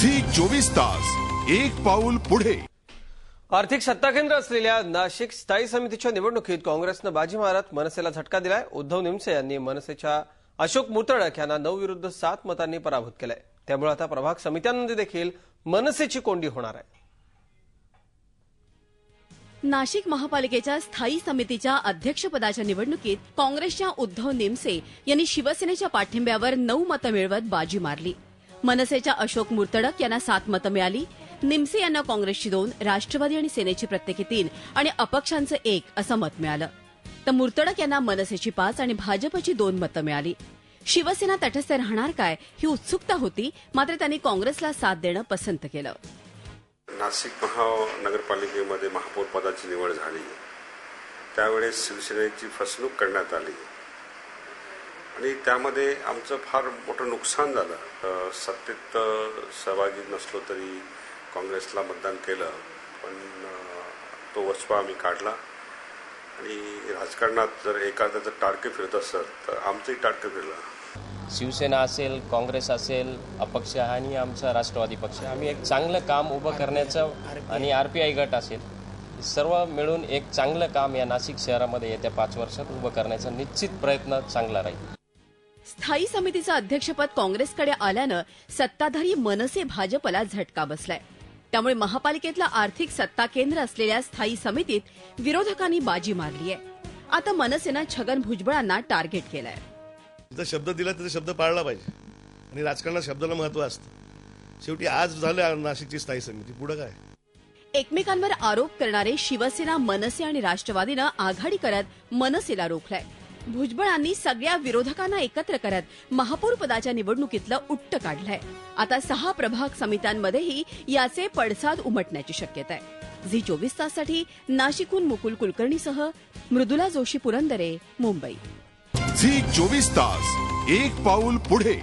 Zee 24 तास एक पाऊल पुढे। आर्थिक सत्ता केंद्र असलेल्या नाशिक स्थायी समितीच्या निवडणुकीत काँग्रेसनं बाजी मारत मनसेला झटका दिलाय। उद्धव निमसे यांनी मनसेच्या अशोक मुर्तडक यांना 9 विरुद्ध 7 मतांनी पराभूत केलंय। त्यामुळे आता प्रभाग समित्यांमध्ये देखील मनसेची कोंडी होणार आहे। नाशिक महापालिकेच्या स्थायी समितीच्या अध्यक्षपदाच्या निवडणुकीत काँग्रेसच्या उद्धव निमसे यांनी शिवसेनेच्या पाठिंब्यावर 9 मतं मिळवत बाजी मारली। मनसेच्या अशोक मुर्तडक यांना 7 मतं मिळाली। निमसे यांना काँग्रेसची 2, राष्ट्रवादी आणि सेनेची प्रत्येकी 3 आणि अपक्षांचं 1 असं मत मिळालं। तर मुर्तडक यांना मनसेची 5 आणि भाजपची 2 मतं मिळाली। शिवसेना तटस्थ राहणार काय ही उत्सुकता होती, मात्र त्यांनी काँग्रेसला साथ देणं पसंत केलं। नाशिक महानगरपालिकेमध्ये महापौर पदाची निवड झाली, त्यावेळेस शिवसेनेची फसवणूक करण्यात आली आणि त्यामध्ये आमचं फार मोठं नुकसान झालं। सत्तेत सहभागी नसलो तरी काँग्रेसला मतदान केलं, पण तो वचपा आम्ही काढला आणि राजकारणात जर एखाद्याचं टाळकं फिरत असत तर आमचंही टाळकं फिरलं। शिवसेना असेल, काँग्रेस असेल, अपक्ष आणि आमचा राष्ट्रवादी पक्ष, आम्ही एक चांगलं काम उभं करण्याचं आणि आरपीआय गट असेल, सर्व मिळून एक चांगलं काम या नाशिक शहरामध्ये येत्या 5 वर्षात उभं करण्याचा निश्चित प्रयत्न चांगला राहील। स्थायी समितीचं अध्यक्षपद काँग्रेसकडे आल्यानं सत्ताधारी मनसे भाजपला झटका बसलाय। त्यामुळे महापालिकेतलं आर्थिक सत्ता केंद्र असलेल्या स्थायी समितीत विरोधकांनी बाजी मारली आहे। आता मनसेनं छगन भुजबळांना टार्गेट केलंय। जर शब्द दिला तर शब्द पाळला पाहिजे आणि राजकारणात शब्दाला महत्त्व असतं। शेवटी आज झालं नाशिकची स्थायी समिती, पुढे काय? एकमेकांवर आरोप करणारे शिवसेना, मनसे आणि राष्ट्रवादीनं आघाडी करत मनसेला रोखलंय। भुजबळांनी सगळ्या विरोधकांना एकत्र करत महापौर पदाच्या निवडणुकीतलं उट्ट काढलंय। आता 6 प्रभाग समित्यांमध्येही याचे पडसाद उमटण्याची शक्यता आहे। झी 24 ताससाठी नाशिकहून मुकुल कुलकर्णीसह मृदुला जोशी पुरंदरे, मुंबई। झी 24 तास एक पाऊल पुढे।